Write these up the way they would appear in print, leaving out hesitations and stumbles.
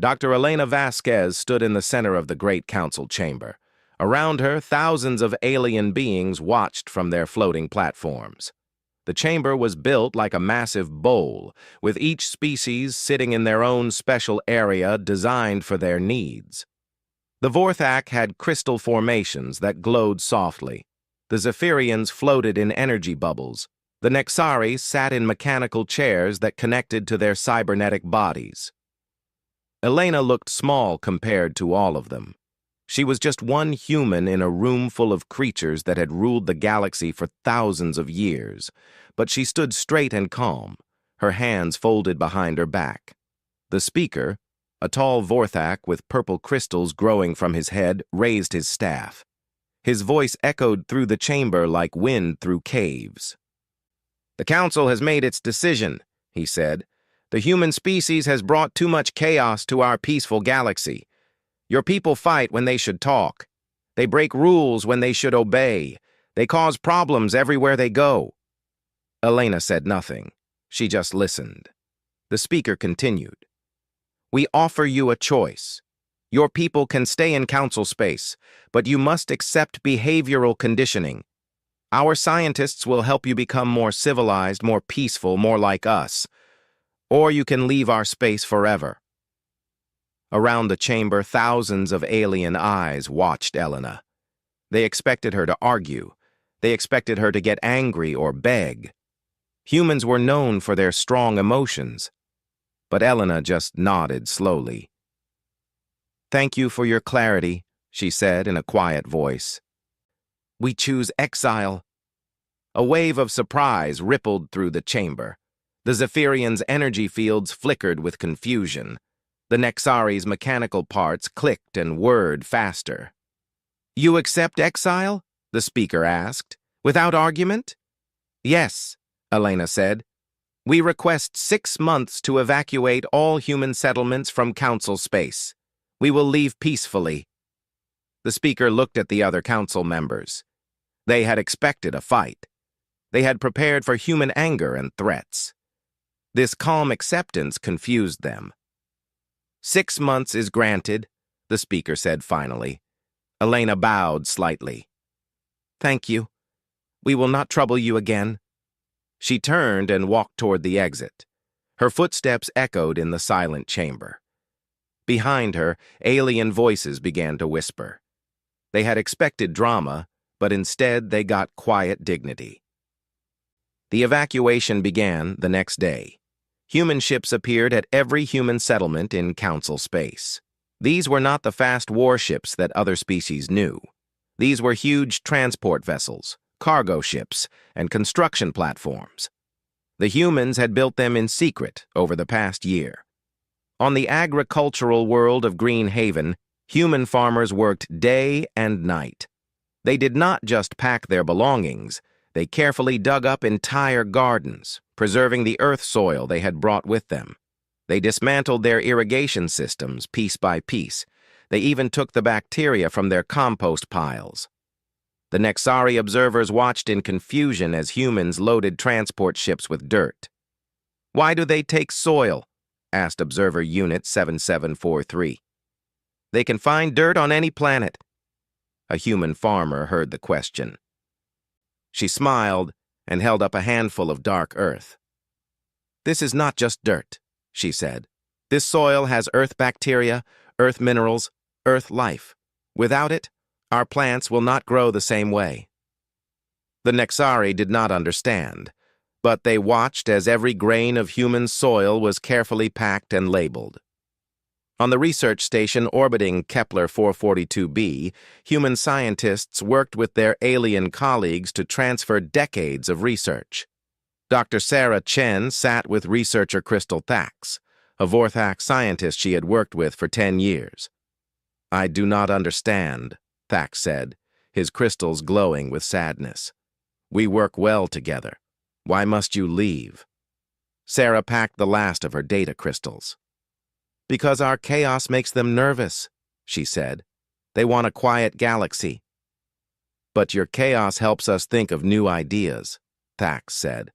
Dr. Elena Vasquez stood in the center of the great council chamber. Around her, thousands of alien beings watched from their floating platforms. The chamber was built like a massive bowl, with each species sitting in their own special area designed for their needs. The Vorthak had crystal formations that glowed softly. The Zephyrians floated in energy bubbles. The Nexari sat in mechanical chairs that connected to their cybernetic bodies. Elena looked small compared to all of them. She was just one human in a room full of creatures that had ruled the galaxy for thousands of years, but she stood straight and calm, her hands folded behind her back. The speaker, a tall Vorthak with purple crystals growing from his head, raised his staff. His voice echoed through the chamber like wind through caves. "The Council has made its decision," he said. "The human species has brought too much chaos to our peaceful galaxy. Your people fight when they should talk. They break rules when they should obey. They cause problems everywhere they go." Elena said nothing. She just listened. The speaker continued. "We offer you a choice. Your people can stay in council space, but you must accept behavioral conditioning. Our scientists will help you become more civilized, more peaceful, more like us. Or you can leave our space forever." Around the chamber, thousands of alien eyes watched Elena. They expected her to argue. They expected her to get angry or beg. Humans were known for their strong emotions. But Elena just nodded slowly. "Thank you for your clarity," she said in a quiet voice. "We choose exile." A wave of surprise rippled through the chamber. The Zephyrians' energy fields flickered with confusion. The Nexari's mechanical parts clicked and whirred faster. "You accept exile?" the speaker asked. "Without argument?" "Yes," Elena said. "We request 6 months to evacuate all human settlements from council space. We will leave peacefully." The speaker looked at the other council members. They had expected a fight. They had prepared for human anger and threats. This calm acceptance confused them. "6 months is granted," the speaker said finally. Elena bowed slightly. "Thank you. We will not trouble you again." She turned and walked toward the exit. Her footsteps echoed in the silent chamber. Behind her, alien voices began to whisper. They had expected drama, but instead they got quiet dignity. The evacuation began the next day. Human ships appeared at every human settlement in council space. These were not the fast warships that other species knew. These were huge transport vessels, cargo ships, and construction platforms. The humans had built them in secret over the past year. On the agricultural world of Green Haven, human farmers worked day and night. They did not just pack their belongings, they carefully dug up entire gardens, preserving the earth soil they had brought with them. They dismantled their irrigation systems piece by piece. They even took the bacteria from their compost piles. The Nexari observers watched in confusion as humans loaded transport ships with dirt. "Why do they take soil?" asked Observer Unit 7743. "They can find dirt on any planet." A human farmer heard the question. She smiled and held up a handful of dark earth. "This is not just dirt," she said. "This soil has earth bacteria, earth minerals, earth life. Without it, our plants will not grow the same way." The Nexari did not understand, but they watched as every grain of human soil was carefully packed and labeled. On the research station orbiting Kepler 442b, human scientists worked with their alien colleagues to transfer decades of research. Dr. Sarah Chen sat with researcher Crystal Thax, a Vorthak scientist she had worked with for 10 years. "I do not understand," Thax said, his crystals glowing with sadness. "We work well together. Why must you leave?" Sarah packed the last of her data crystals. "Because our chaos makes them nervous," she said. "They want a quiet galaxy." "But your chaos helps us think of new ideas," Thax said.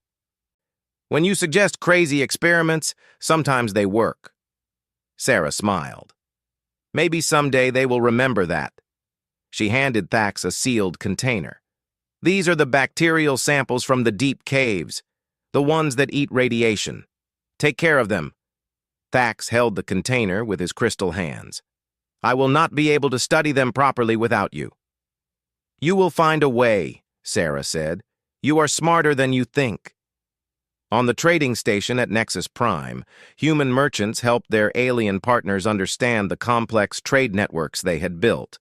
"When you suggest crazy experiments, sometimes they work." Sarah smiled. Maybe someday they will remember that. She handed Thax a sealed container. These are the bacterial samples from the deep caves, the ones that eat radiation. Take care of them. Thax held the container with his crystal hands. I will not be able to study them properly without you. You will find a way, Sarah said. You are smarter than you think. On the trading station at Nexus Prime, human merchants helped their alien partners understand the complex trade networks they had built.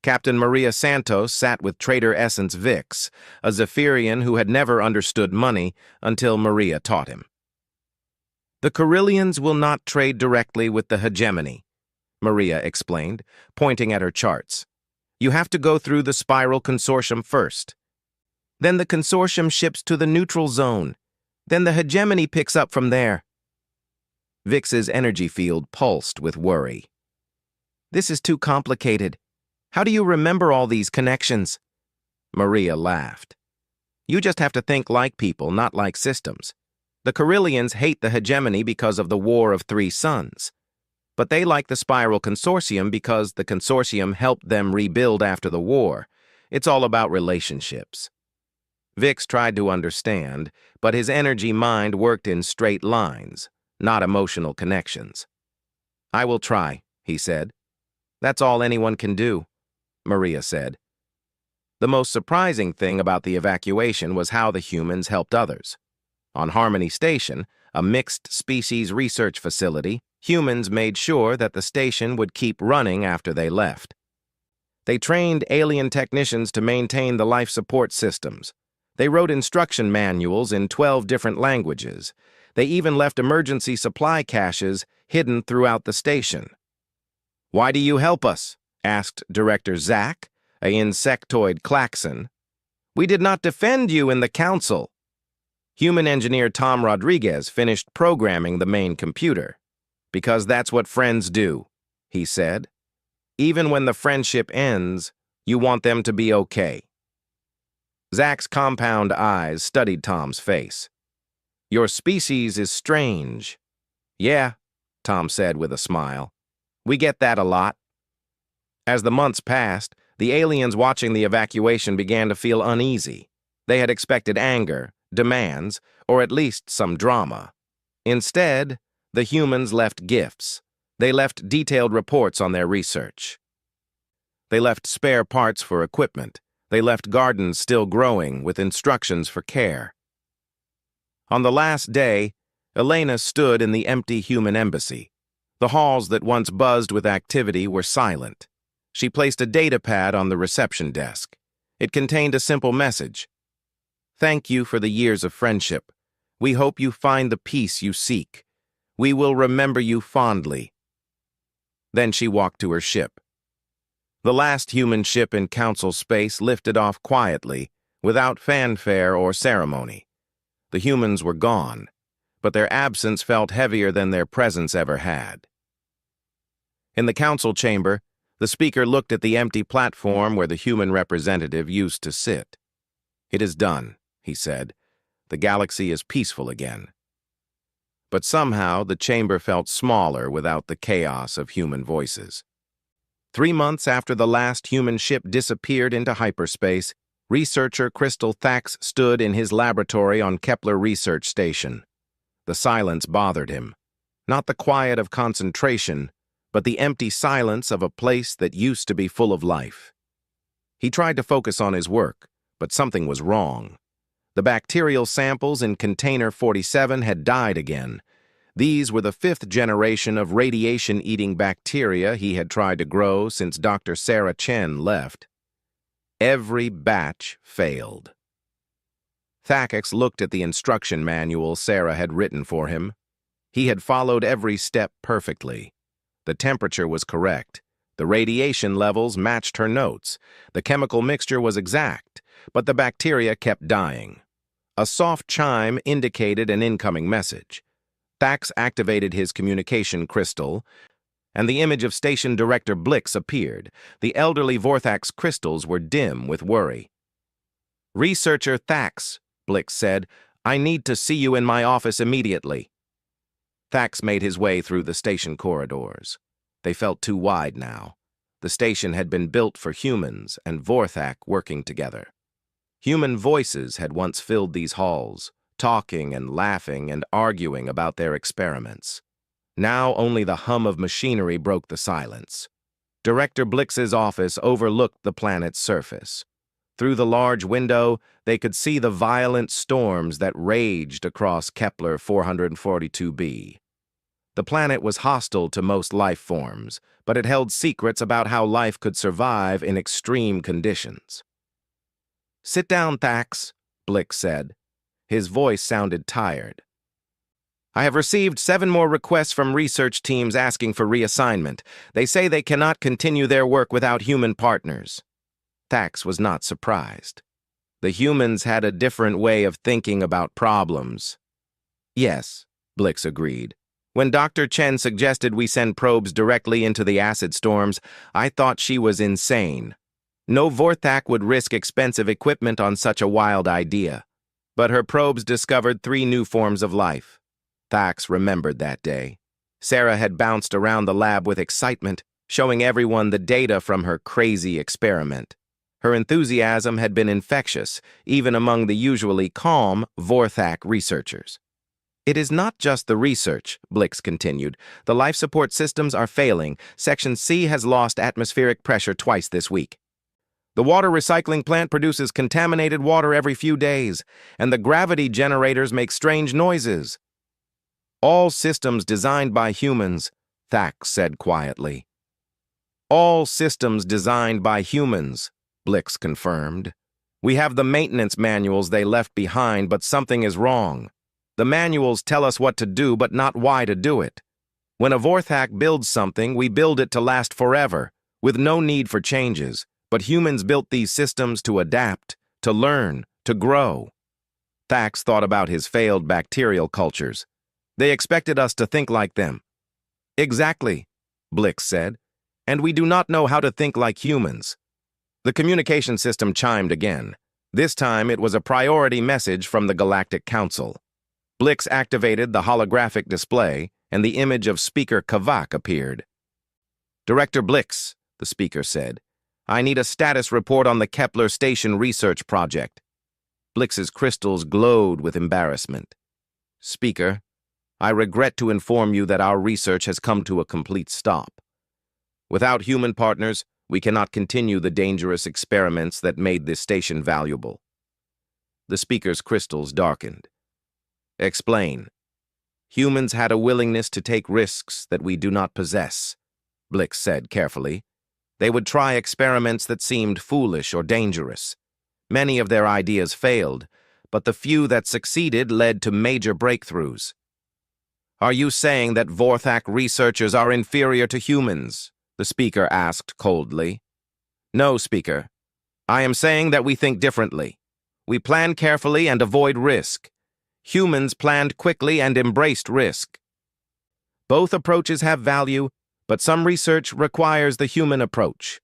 Captain Maria Santos sat with Trader Essence Vix, a Zephyrian who had never understood money until Maria taught him. The Carillions will not trade directly with the hegemony, Maria explained, pointing at her charts. You have to go through the Spiral Consortium first. Then the Consortium ships to the neutral zone. Then the hegemony picks up from there. Vix's energy field pulsed with worry. This is too complicated. How do you remember all these connections? Maria laughed. You just have to think like people, not like systems. The Carillions hate the hegemony because of the War of Three Suns. But they like the Spiral Consortium because the Consortium helped them rebuild after the war. It's all about relationships. Vix tried to understand, but his energy mind worked in straight lines, not emotional connections. I will try, he said. That's all anyone can do, Maria said. The most surprising thing about the evacuation was how the humans helped others. On Harmony Station, a mixed-species research facility, humans made sure that the station would keep running after they left. They trained alien technicians to maintain the life support systems. They wrote instruction manuals in 12 different languages. They even left emergency supply caches hidden throughout the station. Why do you help us? Asked Director Zack, an insectoid klaxon. We did not defend you in the council. Human engineer Tom Rodriguez finished programming the main computer. Because that's what friends do, he said. Even when the friendship ends, you want them to be okay. Zack's compound eyes studied Tom's face. Your species is strange. Yeah, Tom said with a smile. We get that a lot. As the months passed, the aliens watching the evacuation began to feel uneasy. They had expected anger, demands, or at least some drama. Instead, the humans left gifts. They left detailed reports on their research. They left spare parts for equipment. They left gardens still growing with instructions for care. On the last day, Elena stood in the empty human embassy. The halls that once buzzed with activity were silent. She placed a data pad on the reception desk. It contained a simple message. Thank you for the years of friendship. We hope you find the peace you seek. We will remember you fondly. Then she walked to her ship. The last human ship in council space lifted off quietly, without fanfare or ceremony. The humans were gone, but their absence felt heavier than their presence ever had. In the council chamber, the speaker looked at the empty platform where the human representative used to sit. It is done, he said. The galaxy is peaceful again. But somehow the chamber felt smaller without the chaos of human voices. 3 months after the last human ship disappeared into hyperspace, researcher Crystal Thax stood in his laboratory on Kepler Research Station. The silence bothered him. Not the quiet of concentration, but the empty silence of a place that used to be full of life. He tried to focus on his work, but something was wrong. The bacterial samples in Container 47 had died again. These were the 5th generation of radiation-eating bacteria he had tried to grow since Dr. Sarah Chen left. Every batch failed. Thax looked at the instruction manual Sarah had written for him. He had followed every step perfectly. The temperature was correct. The radiation levels matched her notes. The chemical mixture was exact, but the bacteria kept dying. A soft chime indicated an incoming message. Thax activated his communication crystal, and the image of Station Director Blix appeared. The elderly Vorthax crystals were dim with worry. "Researcher Thax," Blix said, "I need to see you in my office immediately." Thax made his way through the station corridors. They felt too wide now. The station had been built for humans and Vorthak working together. Human voices had once filled these halls, talking and laughing and arguing about their experiments. Now only the hum of machinery broke the silence. Director Blix's office overlooked the planet's surface. Through the large window, they could see the violent storms that raged across Kepler 442b. The planet was hostile to most life forms, but it held secrets about how life could survive in extreme conditions. "Sit down, Thax," Blix said. His voice sounded tired. "I have received 7 more requests from research teams asking for reassignment. They say they cannot continue their work without human partners." Thax was not surprised. The humans had a different way of thinking about problems. "Yes," Blix agreed. "When Dr. Chen suggested we send probes directly into the acid storms, I thought she was insane. No Vorthak would risk expensive equipment on such a wild idea. But her probes discovered 3 new forms of life." Thax remembered that day. Sarah had bounced around the lab with excitement, showing everyone the data from her crazy experiment. Her enthusiasm had been infectious, even among the usually calm Vorthak researchers. "It is not just the research," Blix continued. "The life support systems are failing. Section C has lost atmospheric pressure twice this week. The water recycling plant produces contaminated water every few days, and the gravity generators make strange noises." "All systems designed by humans," Thax said quietly. "All systems designed by humans," Blix confirmed. "We have the maintenance manuals they left behind, but something is wrong. The manuals tell us what to do, but not why to do it. When a Vorthak builds something, we build it to last forever, with no need for changes. But humans built these systems to adapt, to learn, to grow." Thax thought about his failed bacterial cultures. "They expected us to think like them." "Exactly," Blix said. "And we do not know how to think like humans." The communication system chimed again. This time it was a priority message from the Galactic Council. Blix activated the holographic display, and the image of Speaker Kavak appeared. "Director Blix," the speaker said, "I need a status report on the Kepler Station research project." Blix's crystals glowed with embarrassment. "Speaker, I regret to inform you that our research has come to a complete stop. Without human partners, we cannot continue the dangerous experiments that made this station valuable." The speaker's crystals darkened. "Explain." "Humans had a willingness to take risks that we do not possess," Blix said carefully. "They would try experiments that seemed foolish or dangerous. Many of their ideas failed, but the few that succeeded led to major breakthroughs." "Are you saying that Vorthak researchers are inferior to humans?" the speaker asked coldly. "No, Speaker. I am saying that we think differently. We plan carefully and avoid risk. Humans planned quickly and embraced risk. Both approaches have value, but some research requires the human approach."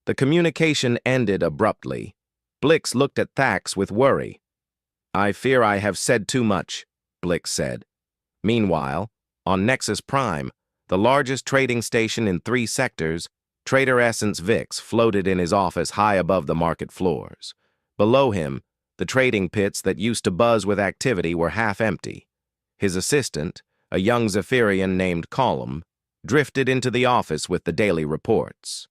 The communication ended abruptly. Blix looked at Thax with worry. "I fear I have said too much," Blix said. Meanwhile, on Nexus Prime, the largest trading station in 3 sectors, Trader Essence Vix floated in his office high above the market floors. Below him, the trading pits that used to buzz with activity were half empty. His assistant, a young Zephyrian named Column, drifted into the office with the daily reports.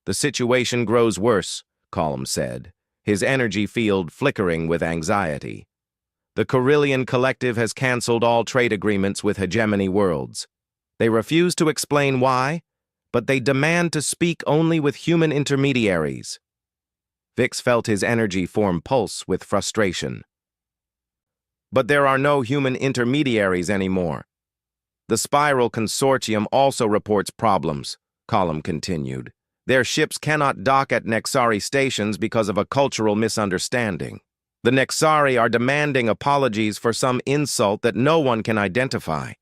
"The situation grows worse," Column said, his energy field flickering with anxiety. "The Carillion Collective has canceled all trade agreements with Hegemony Worlds. They refuse to explain why, but they demand to speak only with human intermediaries." Vix felt his energy form pulse with frustration. "But there are no human intermediaries anymore. The Spiral Consortium also reports problems," Column continued. "Their ships cannot dock at Nexari stations because of a cultural misunderstanding. The Nexari are demanding apologies for some insult that no one can identify."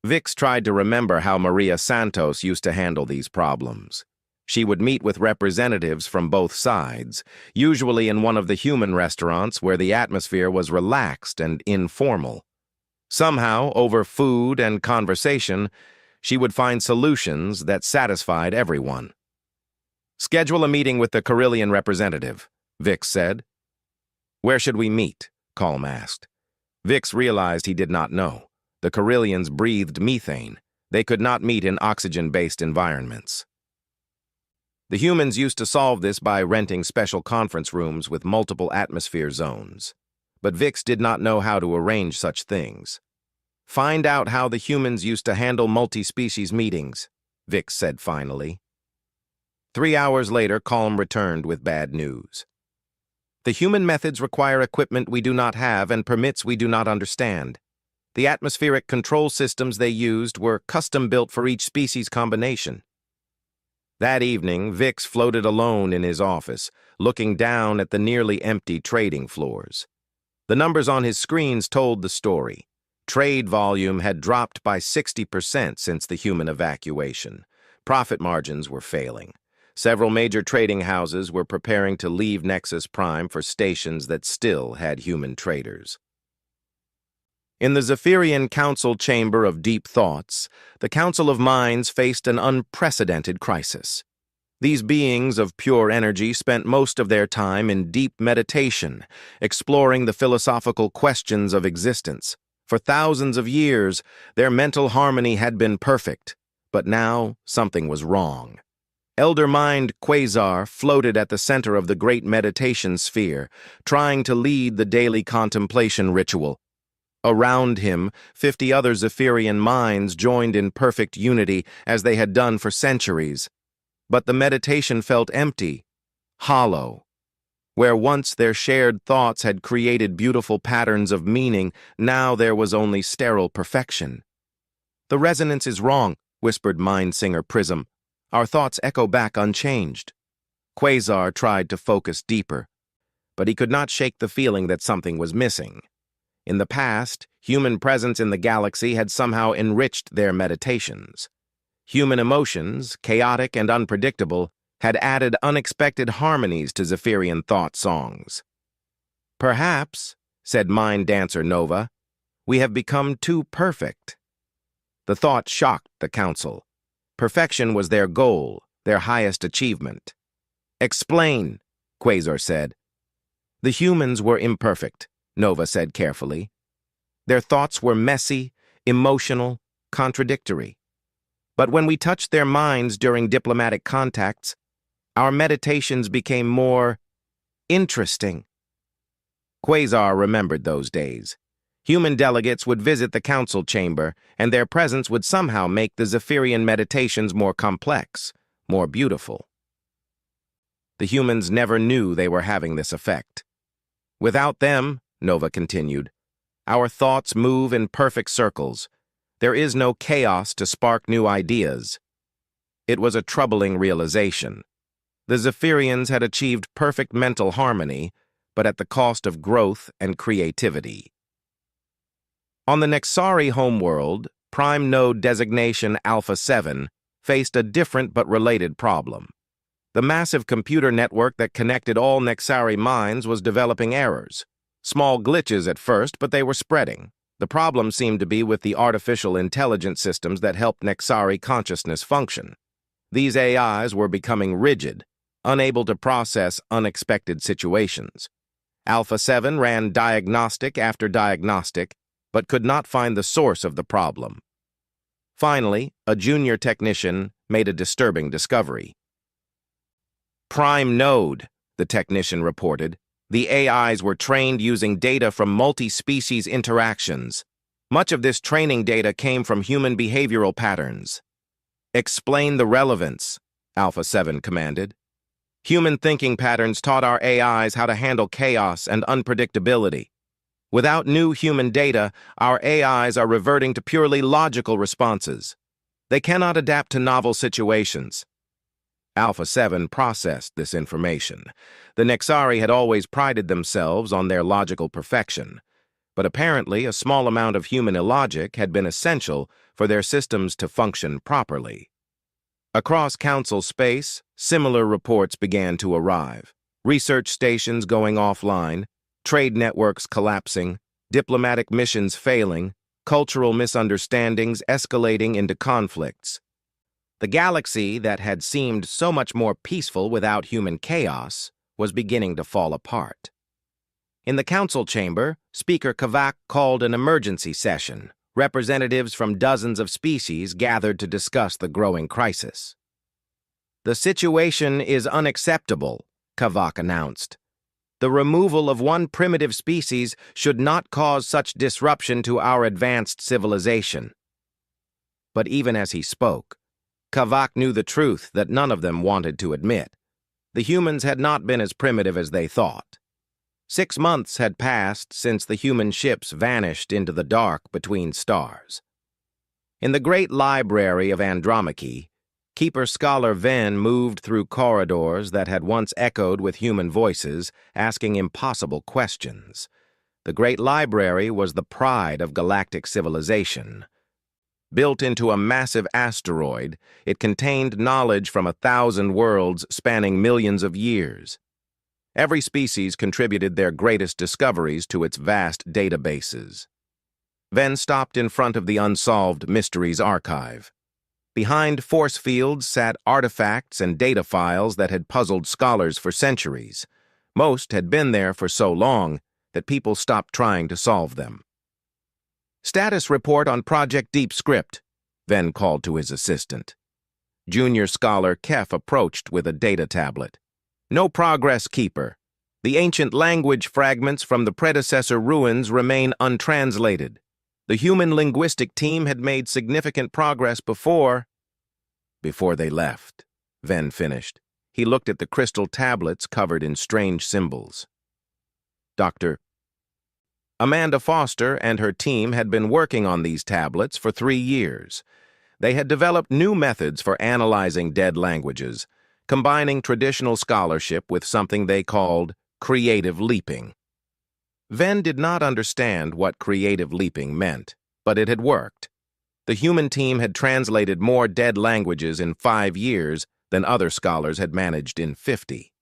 Vix tried to remember how Maria Santos used to handle these problems. She would meet with representatives from both sides, usually in one of the human restaurants where the atmosphere was relaxed and informal. Somehow, over food and conversation, she would find solutions that satisfied everyone. "Schedule a meeting with the Carillion representative," Vix said. "Where should we meet?" Calm asked. Vix realized he did not know. The Carillions breathed methane. They could not meet in oxygen-based environments. The humans used to solve this by renting special conference rooms with multiple atmosphere zones. But Vix did not know how to arrange such things. "Find out how the humans used to handle multi-species meetings," Vix said finally. 3 hours later, Calm returned with bad news. "The human methods require equipment we do not have and permits we do not understand. The atmospheric control systems they used were custom-built for each species combination." That evening, Vix floated alone in his office, looking down at the nearly empty trading floors. The numbers on his screens told the story. Trade volume had dropped by 60% since the human evacuation. Profit margins were failing. Several major trading houses were preparing to leave Nexus Prime for stations that still had human traders. In the Zephyrian Council Chamber of Deep Thoughts, the Council of Minds faced an unprecedented crisis. These beings of pure energy spent most of their time in deep meditation, exploring the philosophical questions of existence. For thousands of years, their mental harmony had been perfect, but now something was wrong. Elder Mind Quasar floated at the center of the great meditation sphere, trying to lead the daily contemplation ritual. Around him, 50 other Zephyrian minds joined in perfect unity as they had done for centuries. But the meditation felt empty, hollow. Where once their shared thoughts had created beautiful patterns of meaning, now there was only sterile perfection. "The resonance is wrong," whispered Mind Singer Prism. "Our thoughts echo back unchanged." Quasar tried to focus deeper, but he could not shake the feeling that something was missing. In the past, human presence in the galaxy had somehow enriched their meditations. Human emotions, chaotic and unpredictable, had added unexpected harmonies to Zephyrian thought songs. "Perhaps," said Mind Dancer Nova, "we have become too perfect." The thought shocked the council. Perfection was their goal, their highest achievement. "Explain," Quasar said. "The humans were imperfect," Nova said carefully. "Their thoughts were messy, emotional, contradictory. But when we touched their minds during diplomatic contacts, our meditations became more interesting." Quasar remembered those days. Human delegates would visit the council chamber, and their presence would somehow make the Zephyrian meditations more complex, more beautiful. The humans never knew they were having this effect. "Without them," Nova continued, "our thoughts move in perfect circles. There is no chaos to spark new ideas." It was a troubling realization. The Zephyrians had achieved perfect mental harmony, but at the cost of growth and creativity. On the Nexari homeworld, Prime Node Designation Alpha 7 faced a different but related problem. The massive computer network that connected all Nexari minds was developing errors. Small glitches at first, but they were spreading. The problem seemed to be with the artificial intelligence systems that helped Nexari consciousness function. These AIs were becoming rigid, unable to process unexpected situations. Alpha 7 ran diagnostic after diagnostic, but could not find the source of the problem. Finally, a junior technician made a disturbing discovery. "Prime Node," the technician reported. "The AIs were trained using data from multi-species interactions. Much of this training data came from human behavioral patterns." "Explain the relevance," Alpha 7 commanded. "Human thinking patterns taught our AIs how to handle chaos and unpredictability. Without new human data, our AIs are reverting to purely logical responses. They cannot adapt to novel situations." Alpha 7 processed this information. The Nexari had always prided themselves on their logical perfection, but apparently a small amount of human illogic had been essential for their systems to function properly. Across Council space, similar reports began to arrive. Research stations going offline, trade networks collapsing, diplomatic missions failing, cultural misunderstandings escalating into conflicts. The galaxy that had seemed so much more peaceful without human chaos was beginning to fall apart. In the council chamber, Speaker Kavak called an emergency session. Representatives from dozens of species gathered to discuss the growing crisis. "The situation is unacceptable," Kavak announced. "The removal of one primitive species should not cause such disruption to our advanced civilization." But even as he spoke, Kavak knew the truth that none of them wanted to admit. The humans had not been as primitive as they thought. 6 months had passed since the human ships vanished into the dark between stars. In the great library of Andromache, Keeper-Scholar Ven moved through corridors that had once echoed with human voices, asking impossible questions. The great library was the pride of galactic civilization. Built into a massive asteroid, it contained knowledge from 1,000 worlds spanning millions of years. Every species contributed their greatest discoveries to its vast databases. Ven stopped in front of the Unsolved Mysteries archive. Behind force fields sat artifacts and data files that had puzzled scholars for centuries. Most had been there for so long that people stopped trying to solve them. "Status report on Project Deep Script," Ven called to his assistant. Junior Scholar Kef approached with a data tablet. "No progress, Keeper. The ancient language fragments from the predecessor ruins remain untranslated. The human linguistic team had made significant progress before they left," Ven finished. He looked at the crystal tablets covered in strange symbols. Dr. Amanda Foster and her team had been working on these tablets for 3 years. They had developed new methods for analyzing dead languages, combining traditional scholarship with something they called creative leaping. Ven did not understand what creative leaping meant, but it had worked. The human team had translated more dead languages in 5 years than other scholars had managed in 50.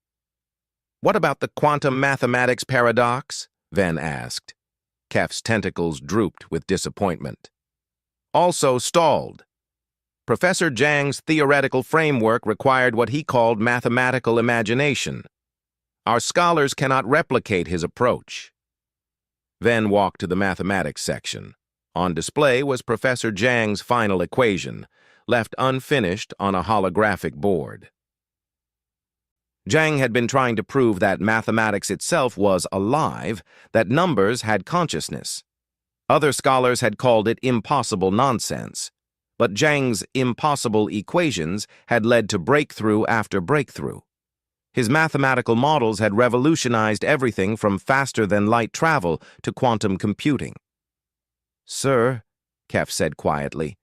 "What about the quantum mathematics paradox?" Ven asked. Kef's tentacles drooped with disappointment. "Also stalled. Professor Zhang's theoretical framework required what he called mathematical imagination. Our scholars cannot replicate his approach." Ven walked to the mathematics section. On display was Professor Zhang's final equation, left unfinished on a holographic board. Zhang had been trying to prove that mathematics itself was alive, that numbers had consciousness. Other scholars had called it impossible nonsense. But Zhang's impossible equations had led to breakthrough after breakthrough. His mathematical models had revolutionized everything from faster-than-light travel to quantum computing. "Sir," Kef said quietly,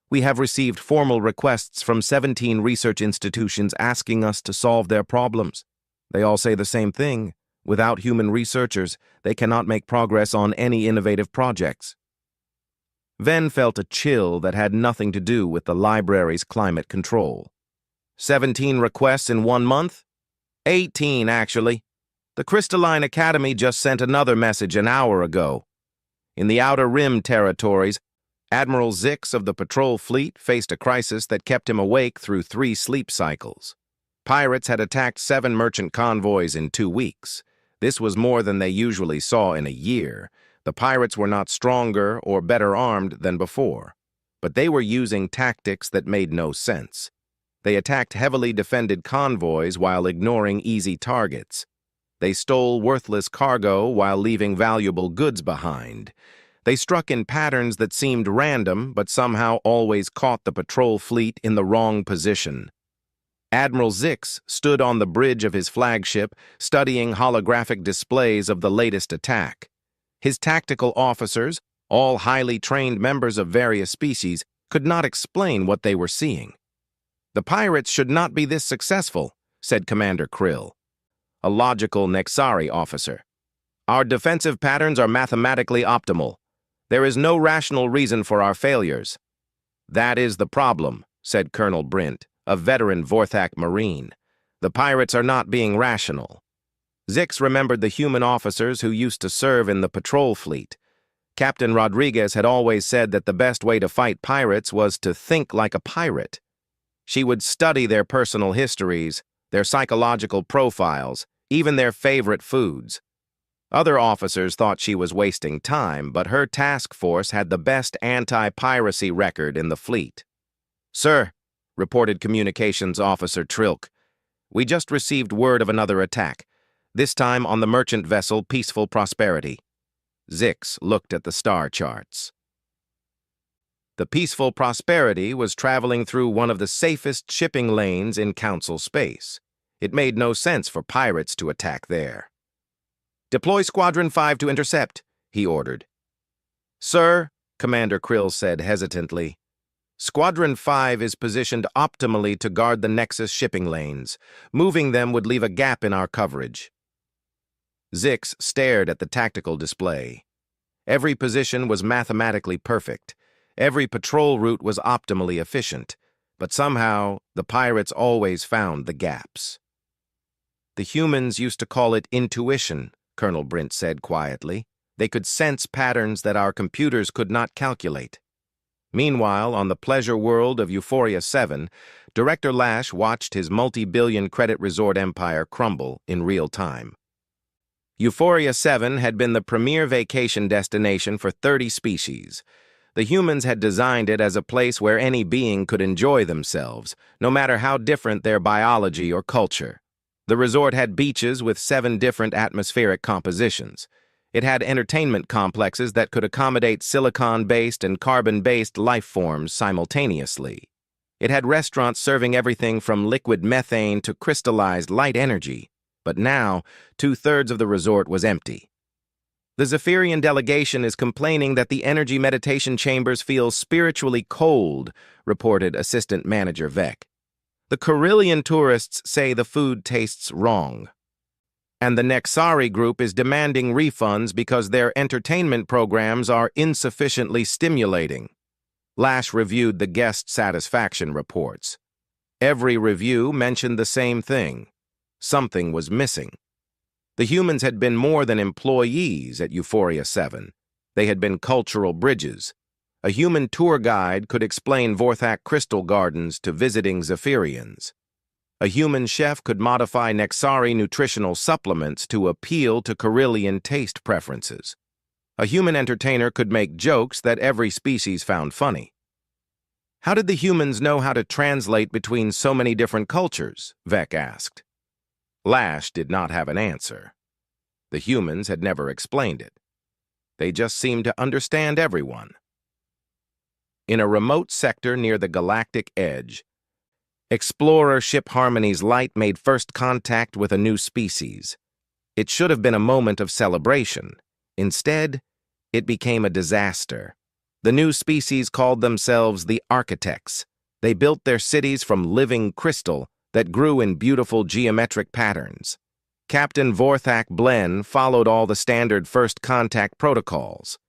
"we have received formal requests from 17 research institutions asking us to solve their problems. They all say the same thing. Without human researchers, they cannot make progress on any innovative projects." Ven felt a chill that had nothing to do with the library's climate control. 17 requests in 1 month? 18, actually. The Crystalline Academy just sent another message an hour ago. In the Outer Rim territories, Admiral Zix of the patrol fleet faced a crisis that kept him awake through 3 sleep cycles. Pirates had attacked 7 merchant convoys in 2 weeks. This was more than they usually saw in a year. The pirates were not stronger or better armed than before, but they were using tactics that made no sense. They attacked heavily defended convoys while ignoring easy targets. They stole worthless cargo while leaving valuable goods behind. They struck in patterns that seemed random but somehow always caught the patrol fleet in the wrong position. Admiral Zix stood on the bridge of his flagship, studying holographic displays of the latest attack. His tactical officers, all highly trained members of various species, could not explain what they were seeing. "The pirates should not be this successful," said Commander Krill, a logical Nexari officer. "Our defensive patterns are mathematically optimal. There is no rational reason for our failures." "That is the problem," said Colonel Brint, a veteran Vorthak Marine. "The pirates are not being rational." Zix remembered the human officers who used to serve in the patrol fleet. Captain Rodriguez had always said that the best way to fight pirates was to think like a pirate. She would study their personal histories, their psychological profiles, even their favorite foods. Other officers thought she was wasting time, but her task force had the best anti-piracy record in the fleet. "Sir," reported Communications Officer Trilk, "we just received word of another attack, this time on the merchant vessel Peaceful Prosperity." Zix looked at the star charts. The Peaceful Prosperity was traveling through one of the safest shipping lanes in Council space. It made no sense for pirates to attack there. "Deploy Squadron 5 to intercept," he ordered. "Sir," Commander Krill said hesitantly, "Squadron 5 is positioned optimally to guard the Nexus shipping lanes. Moving them would leave a gap in our coverage." Zix stared at the tactical display. Every position was mathematically perfect. Every patrol route was optimally efficient. But somehow, the pirates always found the gaps. "The humans used to call it intuition," Colonel Brint said quietly. "They could sense patterns that our computers could not calculate." Meanwhile, on the pleasure world of Euphoria 7, Director Lash watched his multi-billion credit resort empire crumble in real time. Euphoria 7 had been the premier vacation destination for 30 species. The humans had designed it as a place where any being could enjoy themselves, no matter how different their biology or culture. The resort had beaches with 7 different atmospheric compositions. It had entertainment complexes that could accommodate silicon-based and carbon-based life forms simultaneously. It had restaurants serving everything from liquid methane to crystallized light energy. But now, 2/3 of the resort was empty. "The Zephyrian delegation is complaining that the energy meditation chambers feel spiritually cold," reported Assistant Manager Vec. "The Carillion tourists say the food tastes wrong. And the Nexari group is demanding refunds because their entertainment programs are insufficiently stimulating." Lash reviewed the guest satisfaction reports. Every review mentioned the same thing. Something was missing. The humans had been more than employees at Euphoria 7. They had been cultural bridges. A human tour guide could explain Vorthak crystal gardens to visiting Zephyrians. A human chef could modify Nexari nutritional supplements to appeal to Carillion taste preferences. A human entertainer could make jokes that every species found funny. "How did the humans know how to translate between so many different cultures?" Vec asked. Lash did not have an answer. The humans had never explained it. They just seemed to understand everyone. In a remote sector near the galactic edge, explorer ship Harmony's Light made first contact with a new species. It should have been a moment of celebration. Instead, it became a disaster. The new species called themselves the Architects. They built their cities from living crystal that grew in beautiful geometric patterns. Captain Vorthak Blen followed all the standard first contact protocols.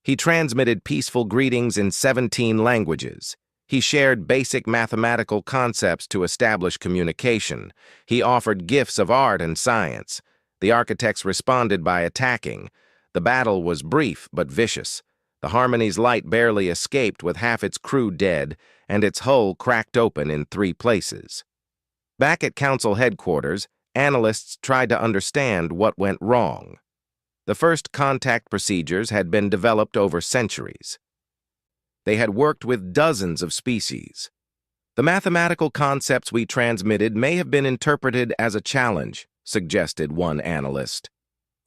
He transmitted peaceful greetings in 17 languages. He shared basic mathematical concepts to establish communication. He offered gifts of art and science. The Architects responded by attacking. The battle was brief but vicious. The Harmony's Light barely escaped with half its crew dead, and its hull cracked open in 3 places. Back at Council headquarters, analysts tried to understand what went wrong. The first contact procedures had been developed over centuries. They had worked with dozens of species. "The mathematical concepts we transmitted may have been interpreted as a challenge," suggested one analyst.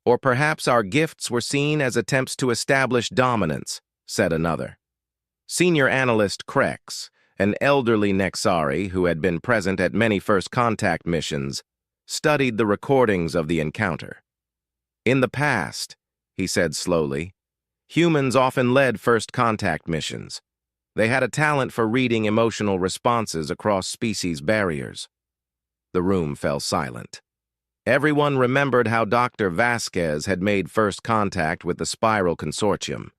"Or perhaps our gifts were seen as attempts to establish dominance," said another. Senior analyst Krex, an elderly Nexari who had been present at many first contact missions, studied the recordings of the encounter. "In the past," he said slowly, "humans often led first contact missions. They had a talent for reading emotional responses across species barriers." The room fell silent. Everyone remembered how Dr. Vasquez had made first contact with the Spiral Consortium.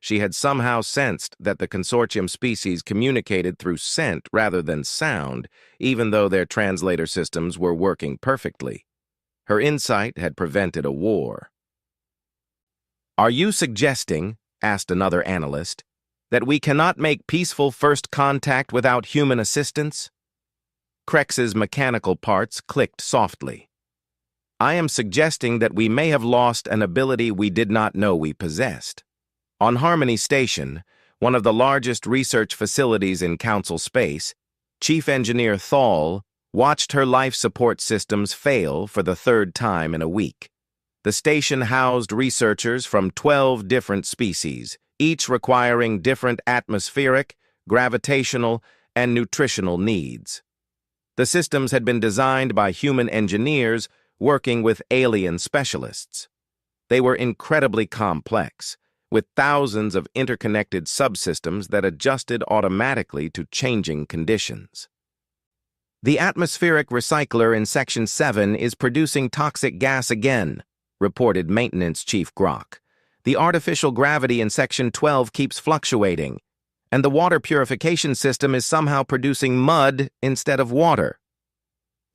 She had somehow sensed that the consortium species communicated through scent rather than sound, even though their translator systems were working perfectly. Her insight had prevented a war. "Are you suggesting," asked another analyst. That we cannot make peaceful first contact without human assistance? Krex's mechanical parts clicked softly. I am suggesting that we may have lost an ability we did not know we possessed. On Harmony Station, one of the largest research facilities in Council space, Chief Engineer Thal watched her life support systems fail for the third time in a week. The station housed researchers from 12 different species, each requiring different atmospheric, gravitational, and nutritional needs. The systems had been designed by human engineers working with alien specialists. They were incredibly complex, with thousands of interconnected subsystems that adjusted automatically to changing conditions. The atmospheric recycler in Section 7 is producing toxic gas again, reported Maintenance Chief Grok. The artificial gravity in Section 12 keeps fluctuating, and the water purification system is somehow producing mud instead of water.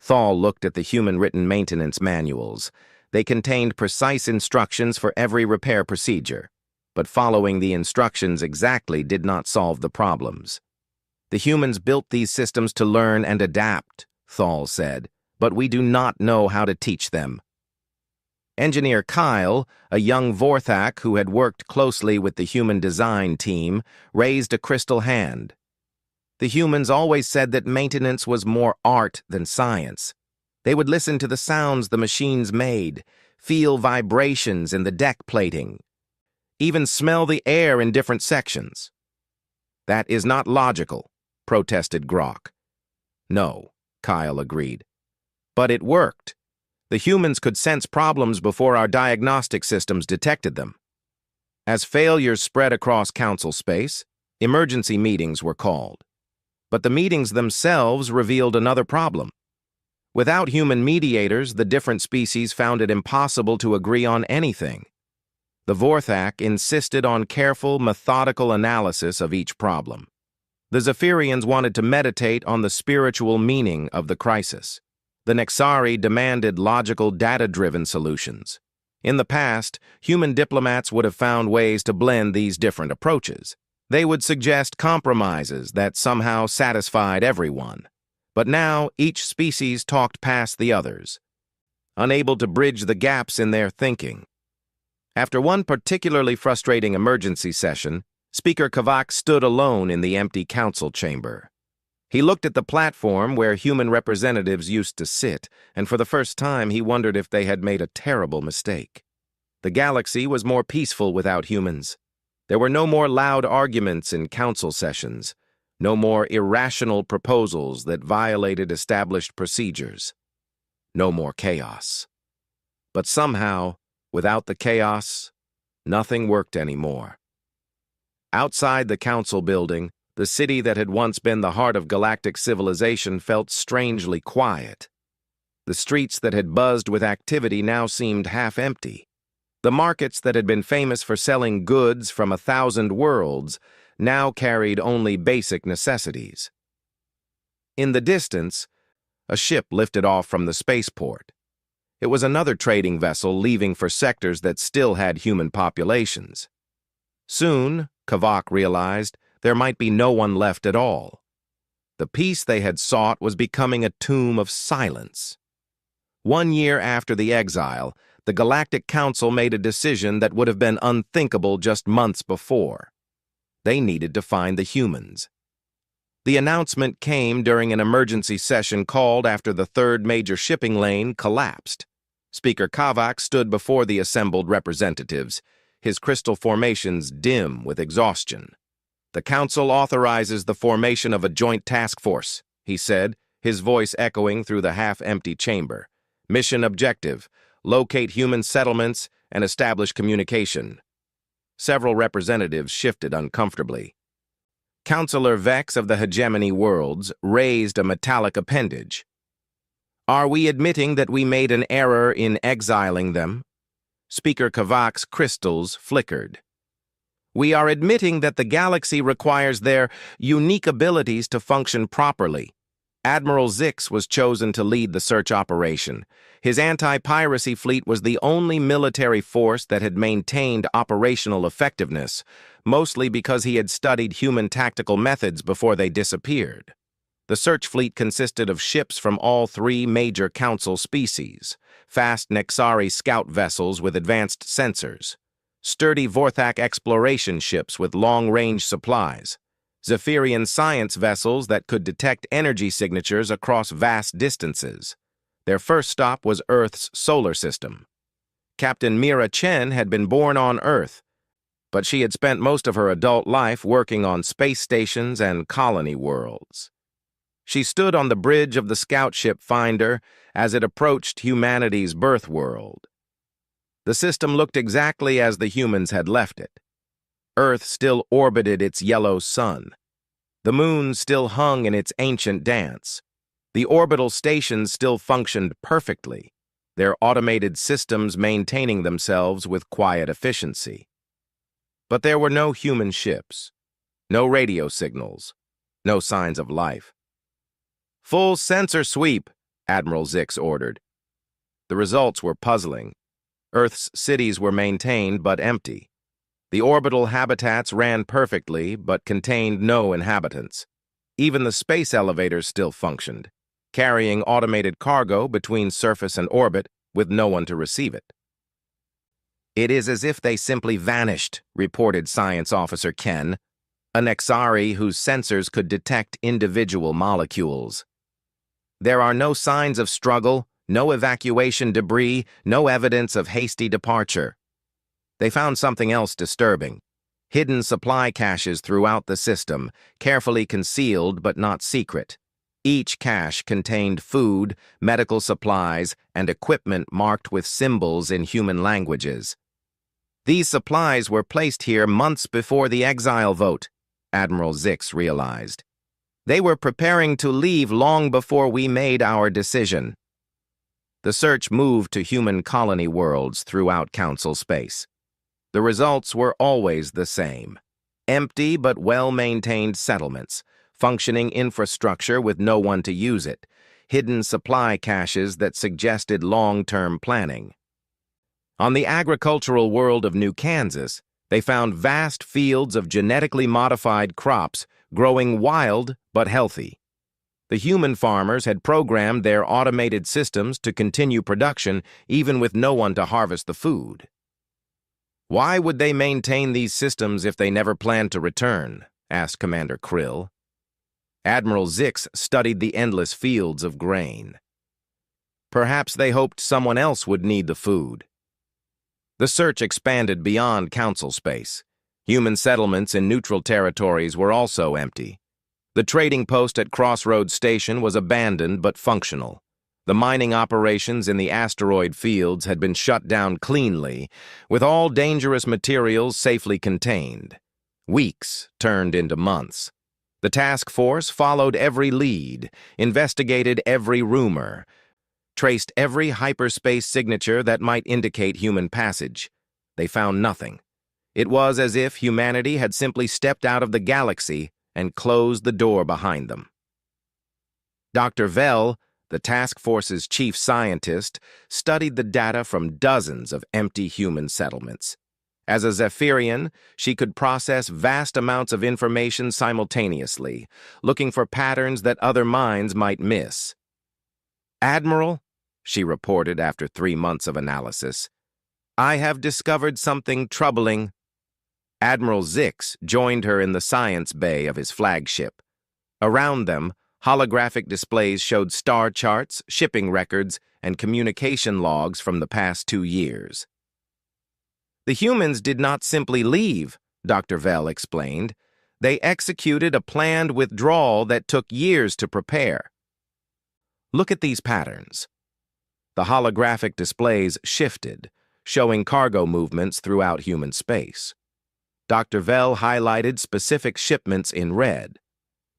Thal looked at the human-written maintenance manuals. They contained precise instructions for every repair procedure, but following the instructions exactly did not solve the problems. The humans built these systems to learn and adapt, Thal said, but we do not know how to teach them. Engineer Kyle, a young Vorthak who had worked closely with the human design team, raised a crystal hand. The humans always said that maintenance was more art than science. They would listen to the sounds the machines made, feel vibrations in the deck plating, even smell the air in different sections. That is not logical, protested Grok. No, Kyle agreed. But it worked. The humans could sense problems before our diagnostic systems detected them. As failures spread across Council space, emergency meetings were called. But the meetings themselves revealed another problem. Without human mediators, the different species found it impossible to agree on anything. The Vorthak insisted on careful, methodical analysis of each problem. The Zephyrians wanted to meditate on the spiritual meaning of the crisis. The Nexari demanded logical, data-driven solutions. In the past, human diplomats would have found ways to blend these different approaches. They would suggest compromises that somehow satisfied everyone. But now, each species talked past the others, unable to bridge the gaps in their thinking. After one particularly frustrating emergency session, Speaker Kavak stood alone in the empty council chamber. He looked at the platform where human representatives used to sit, and for the first time he wondered if they had made a terrible mistake. The galaxy was more peaceful without humans. There were no more loud arguments in council sessions, no more irrational proposals that violated established procedures, no more chaos. But somehow, without the chaos, nothing worked anymore. Outside the council building, the city that had once been the heart of galactic civilization felt strangely quiet. The streets that had buzzed with activity now seemed half-empty. The markets that had been famous for selling goods from 1,000 worlds now carried only basic necessities. In the distance, a ship lifted off from the spaceport. It was another trading vessel leaving for sectors that still had human populations. Soon, Kavak realized, there might be no one left at all. The peace they had sought was becoming a tomb of silence. 1 year after the exile, the Galactic Council made a decision that would have been unthinkable just months before. They needed to find the humans. The announcement came during an emergency session called after the third major shipping lane collapsed. Speaker Kavak stood before the assembled representatives, his crystal formations dim with exhaustion. The Council authorizes the formation of a joint task force, he said, his voice echoing through the half-empty chamber. Mission objective: locate human settlements and establish communication. Several representatives shifted uncomfortably. Councillor Vex of the Hegemony Worlds raised a metallic appendage. Are we admitting that we made an error in exiling them? Speaker Kavak's crystals flickered. We are admitting that the galaxy requires their unique abilities to function properly. Admiral Zix was chosen to lead the search operation. His anti-piracy fleet was the only military force that had maintained operational effectiveness, mostly because he had studied human tactical methods before they disappeared. The search fleet consisted of ships from all three major Council species, fast Nexari scout vessels with advanced sensors, sturdy Vorthak exploration ships with long-range supplies, Zephyrian science vessels that could detect energy signatures across vast distances. Their first stop was Earth's solar system. Captain Mira Chen had been born on Earth, but she had spent most of her adult life working on space stations and colony worlds. She stood on the bridge of the scout ship Finder as it approached humanity's birth world. The system looked exactly as the humans had left it. Earth still orbited its yellow sun. The moon still hung in its ancient dance. The orbital stations still functioned perfectly, their automated systems maintaining themselves with quiet efficiency. But there were no human ships, no radio signals, no signs of life. "Full sensor sweep," Admiral Zix ordered. The results were puzzling. Earth's cities were maintained but empty. The orbital habitats ran perfectly but contained no inhabitants. Even the space elevators still functioned, carrying automated cargo between surface and orbit with no one to receive it. "It is as if they simply vanished," reported Science Officer Ken, a Nexari whose sensors could detect individual molecules. "There are no signs of struggle, no evacuation debris, no evidence of hasty departure." They found something else disturbing: hidden supply caches throughout the system, carefully concealed but not secret. Each cache contained food, medical supplies, and equipment marked with symbols in human languages. "These supplies were placed here months before the exile vote," Admiral Zix realized. "They were preparing to leave long before we made our decision." The search moved to human colony worlds throughout Council space. The results were always the same: empty but well-maintained settlements, functioning infrastructure with no one to use it, hidden supply caches that suggested long-term planning. On the agricultural world of New Kansas, they found vast fields of genetically modified crops growing wild but healthy. The human farmers had programmed their automated systems to continue production even with no one to harvest the food. "Why would they maintain these systems if they never planned to return?" asked Commander Krill. Admiral Zix studied the endless fields of grain. "Perhaps they hoped someone else would need the food." The search expanded beyond Council space. Human settlements in neutral territories were also empty. The trading post at Crossroads Station was abandoned but functional. The mining operations in the asteroid fields had been shut down cleanly, with all dangerous materials safely contained. Weeks turned into months. The task force followed every lead, investigated every rumor, traced every hyperspace signature that might indicate human passage. They found nothing. It was as if humanity had simply stepped out of the galaxy and closed the door behind them. Dr. Vell, the task force's chief scientist, studied the data from dozens of empty human settlements. As a Zephyrian, she could process vast amounts of information simultaneously, looking for patterns that other minds might miss. "Admiral," she reported after 3 months of analysis, "I have discovered something troubling." Admiral Zix joined her in the science bay of his flagship. Around them, holographic displays showed star charts, shipping records, and communication logs from the past 2 years. "The humans did not simply leave," Dr. Vell explained. "They executed a planned withdrawal that took years to prepare. Look at these patterns." The holographic displays shifted, showing cargo movements throughout human space. Dr. Vell highlighted specific shipments in red.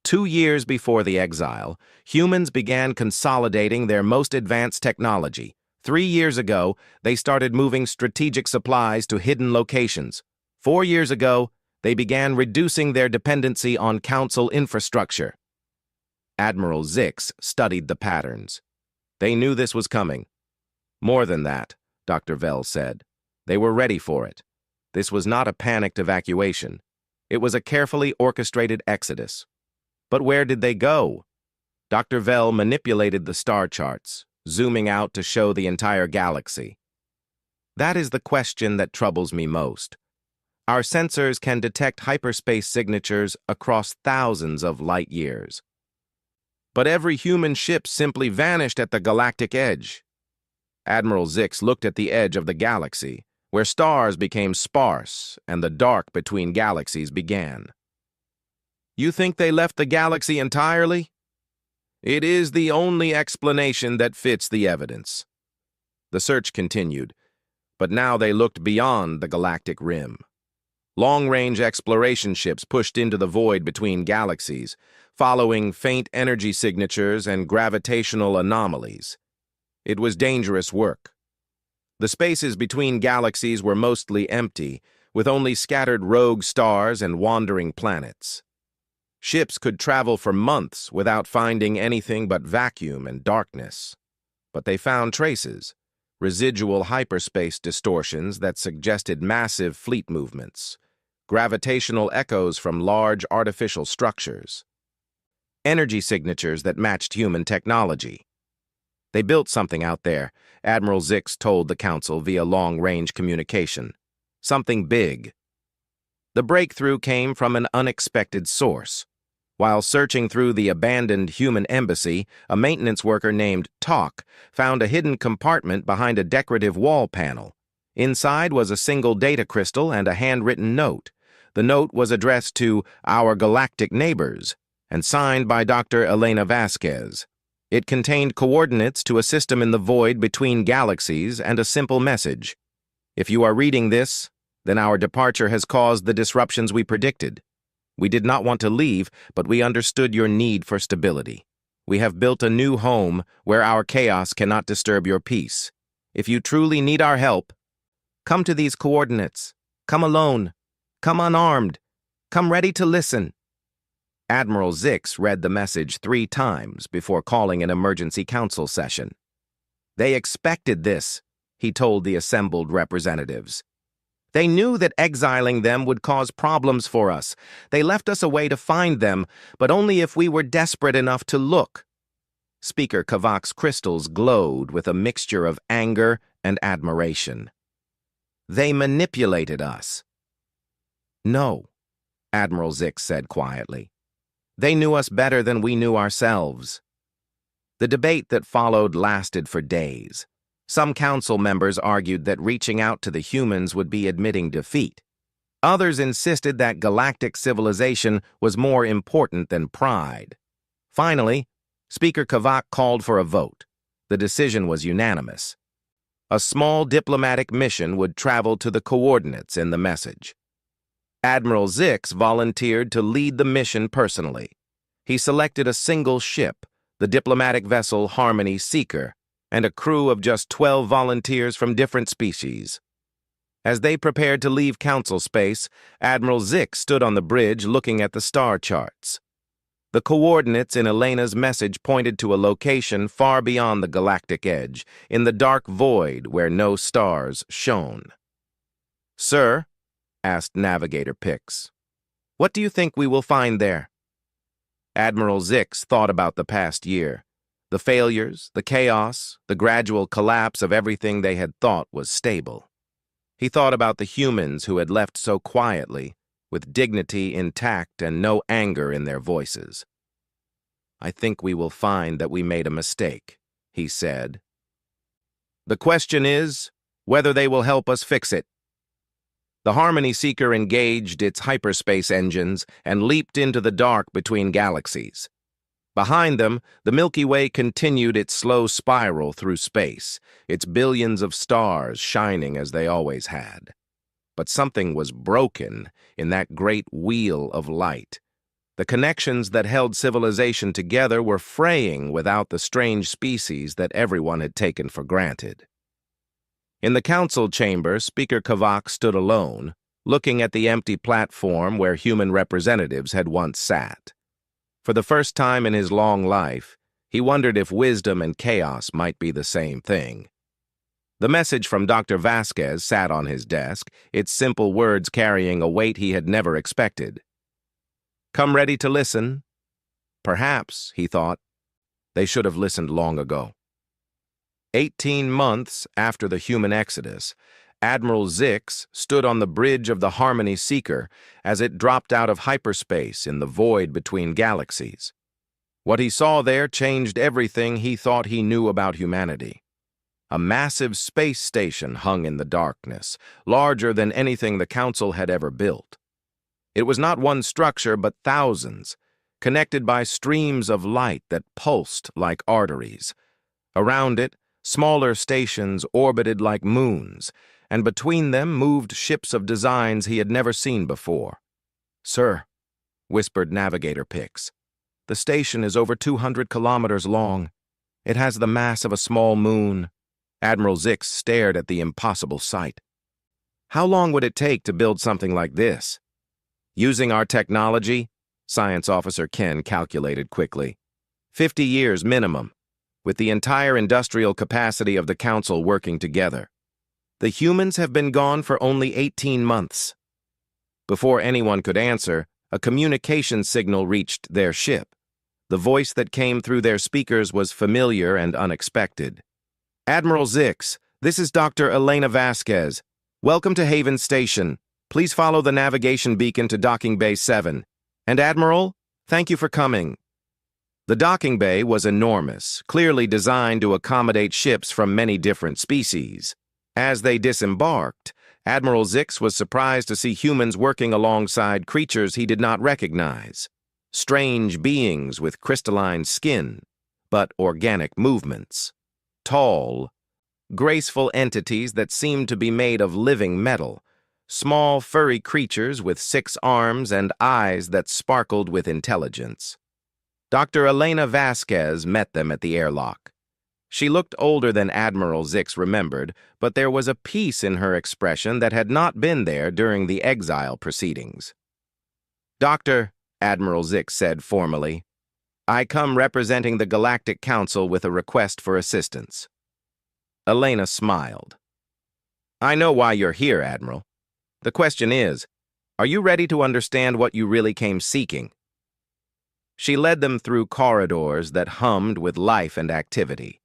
2 years before the exile, humans began consolidating their most advanced technology. 3 years ago, they started moving strategic supplies to hidden locations. 4 years ago, they began reducing their dependency on Council infrastructure. Admiral Zix studied the patterns. They knew this was coming. More than that, Dr. Vell said. They were ready for it. This was not a panicked evacuation. It was a carefully orchestrated exodus. But where did they go? Dr. Vell manipulated the star charts, zooming out to show the entire galaxy. That is the question that troubles me most. Our sensors can detect hyperspace signatures across thousands of light years. But every human ship simply vanished at the galactic edge. Admiral Zix looked at the edge of the galaxy, where stars became sparse and the dark between galaxies began. You think they left the galaxy entirely? It is the only explanation that fits the evidence. The search continued, but now they looked beyond the galactic rim. Long-range exploration ships pushed into the void between galaxies, following faint energy signatures and gravitational anomalies. It was dangerous work. The spaces between galaxies were mostly empty, with only scattered rogue stars and wandering planets. Ships could travel for months without finding anything but vacuum and darkness. But they found traces, residual hyperspace distortions that suggested massive fleet movements, gravitational echoes from large artificial structures, energy signatures that matched human technology. They built something out there, Admiral Zix told the Council via long-range communication. Something big. The breakthrough came from an unexpected source. While searching through the abandoned human embassy, a maintenance worker named Talk found a hidden compartment behind a decorative wall panel. Inside was a single data crystal and a handwritten note. The note was addressed to "Our Galactic Neighbors" and signed by Dr. Elena Vasquez. It contained coordinates to a system in the void between galaxies and a simple message. If you are reading this, then our departure has caused the disruptions we predicted. We did not want to leave, but we understood your need for stability. We have built a new home where our chaos cannot disturb your peace. If you truly need our help, come to these coordinates. Come alone. Come unarmed. Come ready to listen. Admiral Zix read the message 3 times before calling an emergency council session. They expected this, he told the assembled representatives. They knew that exiling them would cause problems for us. They left us a way to find them, but only if we were desperate enough to look. Speaker Kavak's crystals glowed with a mixture of anger and admiration. They manipulated us. No, Admiral Zix said quietly. They knew us better than we knew ourselves. The debate that followed lasted for days. Some council members argued that reaching out to the humans would be admitting defeat. Others insisted that galactic civilization was more important than pride. Finally, Speaker Kavak called for a vote. The decision was unanimous. A small diplomatic mission would travel to the coordinates in the message. Admiral Zix volunteered to lead the mission personally. He selected a single ship, the diplomatic vessel Harmony Seeker, and a crew of just 12 volunteers from different species. As they prepared to leave council space, Admiral Zix stood on the bridge looking at the star charts. The coordinates in Elena's message pointed to a location far beyond the galactic edge, in the dark void where no stars shone. "Sir," asked Navigator Pix, "what do you think we will find there?" Admiral Zix thought about the past year. The failures, the chaos, the gradual collapse of everything they had thought was stable. He thought about the humans who had left so quietly, with dignity intact and no anger in their voices. "I think we will find that we made a mistake," he said. "The question is whether they will help us fix it." The Harmony Seeker engaged its hyperspace engines and leaped into the dark between galaxies. Behind them, the Milky Way continued its slow spiral through space, its billions of stars shining as they always had. But something was broken in that great wheel of light. The connections that held civilization together were fraying without the strange species that everyone had taken for granted. In the council chamber, Speaker Kavak stood alone, looking at the empty platform where human representatives had once sat. For the first time in his long life, he wondered if wisdom and chaos might be the same thing. The message from Dr. Vasquez sat on his desk, its simple words carrying a weight he had never expected. Come ready to listen? Perhaps, he thought, they should have listened long ago. 18 months after the human exodus, Admiral Zix stood on the bridge of the Harmony Seeker as it dropped out of hyperspace in the void between galaxies. What he saw there changed everything he thought he knew about humanity. A massive space station hung in the darkness, larger than anything the Council had ever built. It was not one structure, but thousands, connected by streams of light that pulsed like arteries. Around it, smaller stations orbited like moons, and between them moved ships of designs he had never seen before. "Sir," whispered Navigator Pix, "the station is over 200 kilometers long. It has the mass of a small moon." Admiral Zix stared at the impossible sight. "How long would it take to build something like this?" "Using our technology," Science Officer Ken calculated quickly, 50 years minimum, with the entire industrial capacity of the Council working together. The humans have been gone for only 18 months. Before anyone could answer, a communication signal reached their ship. The voice that came through their speakers was familiar and unexpected. "Admiral Zix, this is Dr. Elena Vasquez. Welcome to Haven Station. Please follow the navigation beacon to Docking Bay 7. And Admiral, thank you for coming." The docking bay was enormous, clearly designed to accommodate ships from many different species. As they disembarked, Admiral Zix was surprised to see humans working alongside creatures he did not recognize. Strange beings with crystalline skin, but organic movements. Tall, graceful entities that seemed to be made of living metal. Small, furry creatures with 6 arms and eyes that sparkled with intelligence. Dr. Elena Vasquez met them at the airlock. She looked older than Admiral Zix remembered, but there was a peace in her expression that had not been there during the exile proceedings. "Doctor," Admiral Zix said formally, "I come representing the Galactic Council with a request for assistance." Elena smiled. "I know why you're here, Admiral. The question is, are you ready to understand what you really came seeking?" She led them through corridors that hummed with life and activity.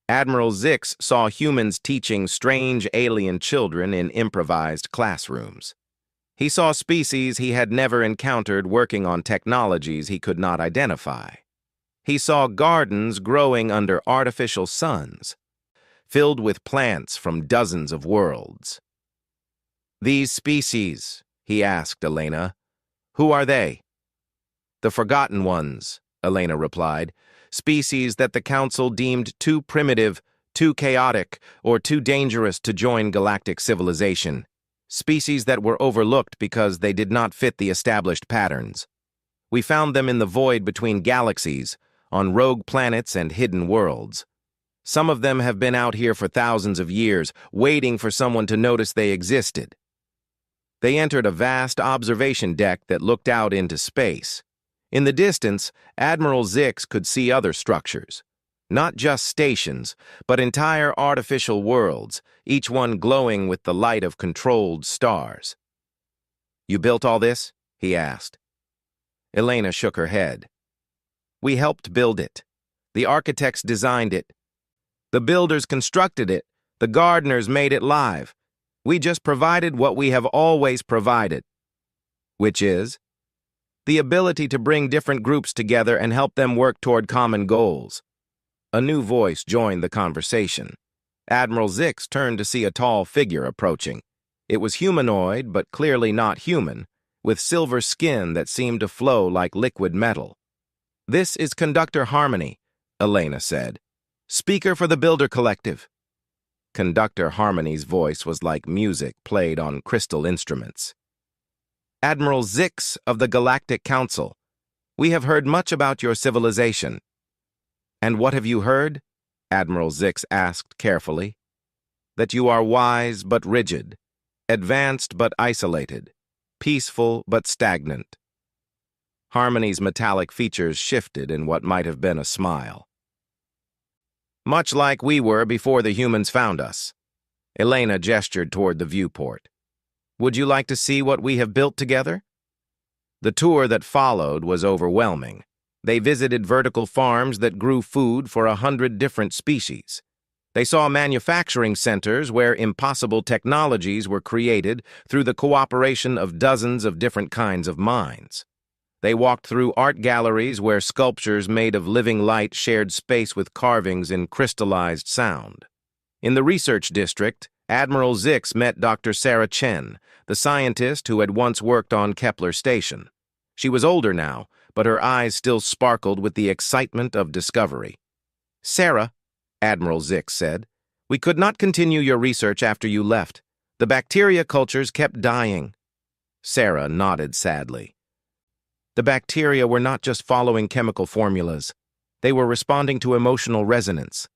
Admiral Zix saw humans teaching strange alien children in improvised classrooms. He saw species he had never encountered working on technologies he could not identify. He saw gardens growing under artificial suns, filled with plants from dozens of worlds. "These species," he asked Elena, "who are they?" "The Forgotten Ones," Elena replied. "Species that the Council deemed too primitive, too chaotic, or too dangerous to join galactic civilization. Species that were overlooked because they did not fit the established patterns. We found them in the void between galaxies, on rogue planets and hidden worlds. Some of them have been out here for thousands of years, waiting for someone to notice they existed." They entered a vast observation deck that looked out into space. In the distance, Admiral Zix could see other structures. Not just stations, but entire artificial worlds, each one glowing with the light of controlled stars. "You built all this?" he asked. Elena shook her head. "We helped build it. The architects designed it. The builders constructed it. The gardeners made it live. We just provided what we have always provided." "Which is?" "The ability to bring different groups together and help them work toward common goals." A new voice joined the conversation. Admiral Zix turned to see a tall figure approaching. It was humanoid, but clearly not human, with silver skin that seemed to flow like liquid metal. "This is Conductor Harmony," Elena said. "Speaker for the Builder Collective." Conductor Harmony's voice was like music played on crystal instruments. "Admiral Zix of the Galactic Council, we have heard much about your civilization." "And what have you heard?" Admiral Zix asked carefully. "That you are wise but rigid, advanced but isolated, peaceful but stagnant." Harmony's metallic features shifted in what might have been a smile. Much like we were before the humans found us. Elena gestured toward the viewport. Would you like to see what we have built together? The tour that followed was overwhelming. They visited vertical farms that grew food for 100 different species. They saw manufacturing centers where impossible technologies were created through the cooperation of dozens of different kinds of minds. They walked through art galleries where sculptures made of living light shared space with carvings in crystallized sound. In the research district, Admiral Zix met Dr. Sarah Chen, the scientist who had once worked on Kepler Station. She was older now, but her eyes still sparkled with the excitement of discovery. "Sarah," Admiral Zix said, "we could not continue your research after you left. The bacteria cultures kept dying." Sarah nodded sadly. The bacteria were not just following chemical formulas. They were responding to emotional resonance.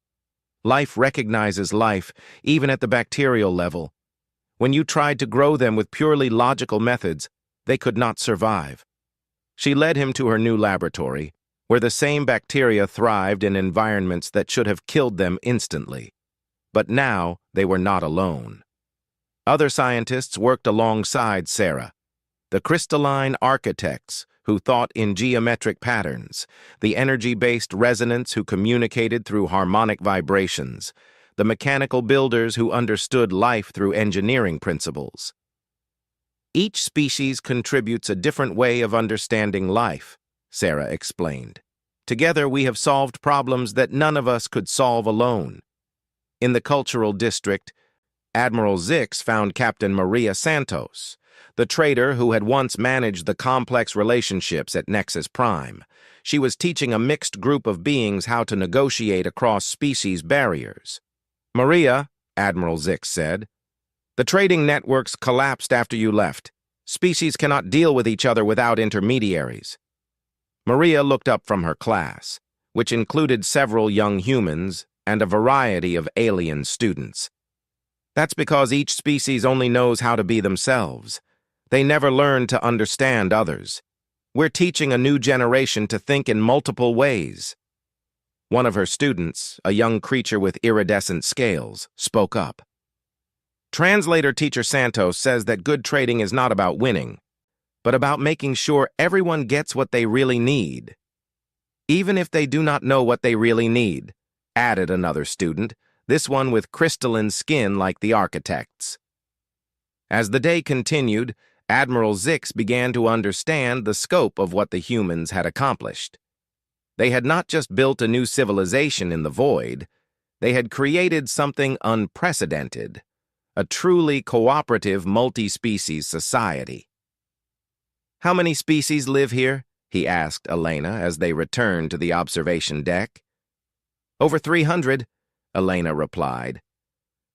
Life recognizes life, even at the bacterial level. When you tried to grow them with purely logical methods, they could not survive. She led him to her new laboratory, where the same bacteria thrived in environments that should have killed them instantly. But now they were not alone. Other scientists worked alongside Sarah. The crystalline architects, who thought in geometric patterns, the energy-based resonance who communicated through harmonic vibrations, the mechanical builders who understood life through engineering principles. Each species contributes a different way of understanding life, Sarah explained. Together we have solved problems that none of us could solve alone. In the cultural district, Admiral Zix found Captain Maria Santos, the trader who had once managed the complex relationships at Nexus Prime. She was teaching a mixed group of beings how to negotiate across species barriers. "Maria," Admiral Zix said, "the trading networks collapsed after you left. Species cannot deal with each other without intermediaries." Maria looked up from her class, which included several young humans and a variety of alien students. "That's because each species only knows how to be themselves. They never learn to understand others. We're teaching a new generation to think in multiple ways." One of her students, a young creature with iridescent scales, spoke up. "Translator Teacher Santos says that good trading is not about winning, but about making sure everyone gets what they really need. Even if they do not know what they really need," added another student, this one with crystalline skin like the architects. As the day continued, Admiral Zix began to understand the scope of what the humans had accomplished. They had not just built a new civilization in the void, they had created something unprecedented, a truly cooperative multi-species society. "How many species live here?" he asked Elena as they returned to the observation deck. "Over 300, Elena replied.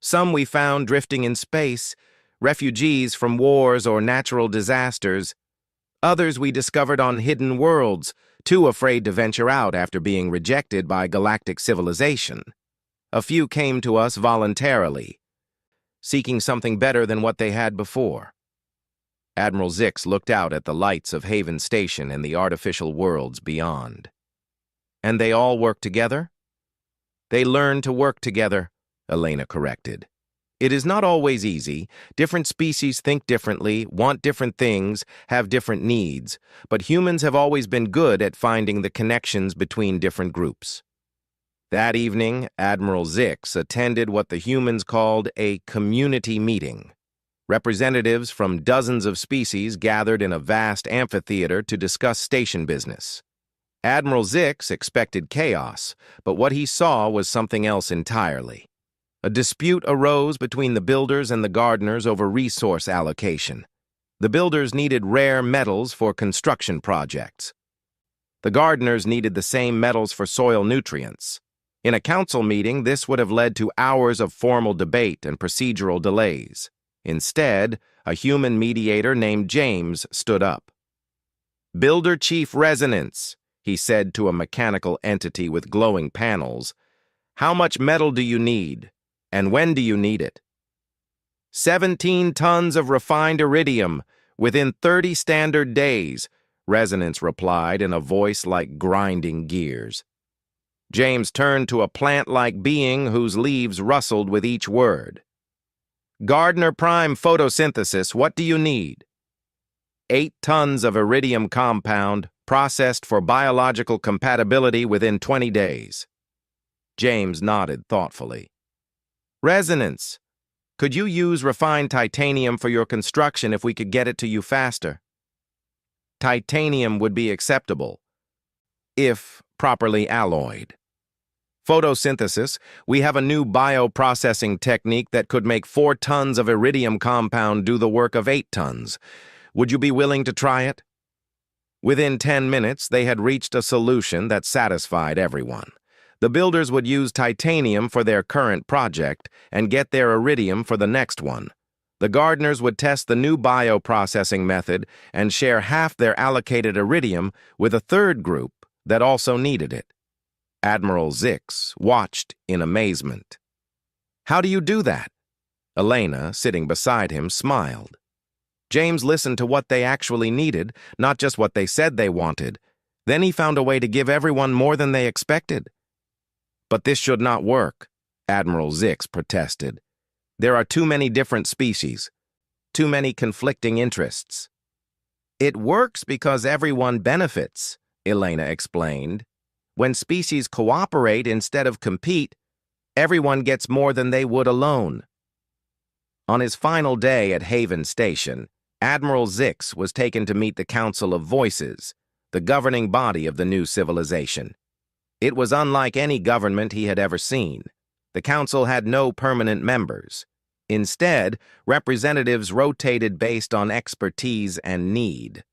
"Some we found drifting in space, refugees from wars or natural disasters. Others we discovered on hidden worlds, too afraid to venture out after being rejected by galactic civilization. A few came to us voluntarily, seeking something better than what they had before." Admiral Zix looked out at the lights of Haven Station and the artificial worlds beyond. "And they all work together?" "They learn to work together," Elena corrected. "It is not always easy. Different species think differently, want different things, have different needs, but humans have always been good at finding the connections between different groups." That evening, Admiral Zix attended what the humans called a community meeting. Representatives from dozens of species gathered in a vast amphitheater to discuss station business. Admiral Zix expected chaos, but what he saw was something else entirely. A dispute arose between the builders and the gardeners over resource allocation. The builders needed rare metals for construction projects. The gardeners needed the same metals for soil nutrients. In a council meeting, this would have led to hours of formal debate and procedural delays. Instead, a human mediator named James stood up. "Builder Chief Resonance," he said to a mechanical entity with glowing panels, "how much metal do you need? And when do you need it?" 17 tons of refined iridium within 30 standard days," Resonance replied in a voice like grinding gears. James turned to a plant-like being whose leaves rustled with each word. Gardner Prime photosynthesis, what do you need? 8 tons of iridium compound, processed for biological compatibility within 20 days. James nodded thoughtfully. Resonance. Could you use refined titanium for your construction if we could get it to you faster? Titanium would be acceptable, if properly alloyed. Photosynthesis, we have a new bioprocessing technique that could make 4 tons of iridium compound do the work of 8 tons. Would you be willing to try it? Within 10 minutes, they had reached a solution that satisfied everyone. The builders would use titanium for their current project and get their iridium for the next one. The gardeners would test the new bioprocessing method and share half their allocated iridium with a third group that also needed it. Admiral Zix watched in amazement. How do you do that? Elena, sitting beside him, smiled. James listened to what they actually needed, not just what they said they wanted. Then he found a way to give everyone more than they expected. But this should not work, Admiral Zix protested. There are too many different species, too many conflicting interests. It works because everyone benefits, Elena explained. When species cooperate instead of compete, everyone gets more than they would alone. On his final day at Haven Station, Admiral Zix was taken to meet the Council of Voices, the governing body of the new civilization. It was unlike any government he had ever seen. The council had no permanent members. Instead, representatives rotated based on expertise and need.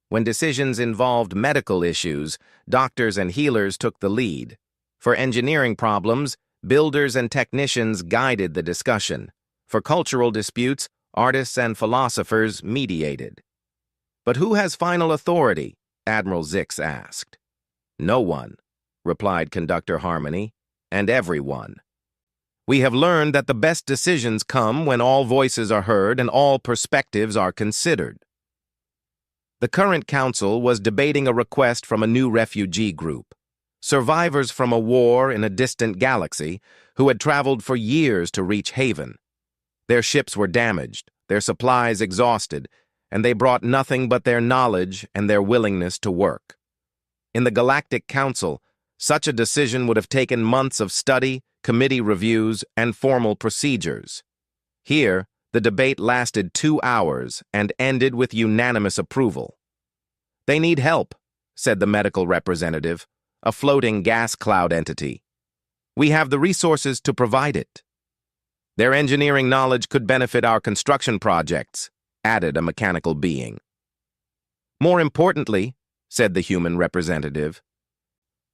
When decisions involved medical issues, doctors and healers took the lead. For engineering problems, builders and technicians guided the discussion. For cultural disputes, artists and philosophers mediated. But who has final authority? Admiral Zix asked. No one, replied Conductor Harmony, and everyone. We have learned that the best decisions come when all voices are heard and all perspectives are considered. The current council was debating a request from a new refugee group, survivors from a war in a distant galaxy who had traveled for years to reach Haven. Their ships were damaged, their supplies exhausted, and they brought nothing but their knowledge and their willingness to work. In the Galactic Council, such a decision would have taken months of study, committee reviews, and formal procedures. Here, the debate lasted 2 hours and ended with unanimous approval. They need help, said the medical representative, a floating gas cloud entity. We have the resources to provide it. Their engineering knowledge could benefit our construction projects, added a mechanical being. More importantly, said the human representative,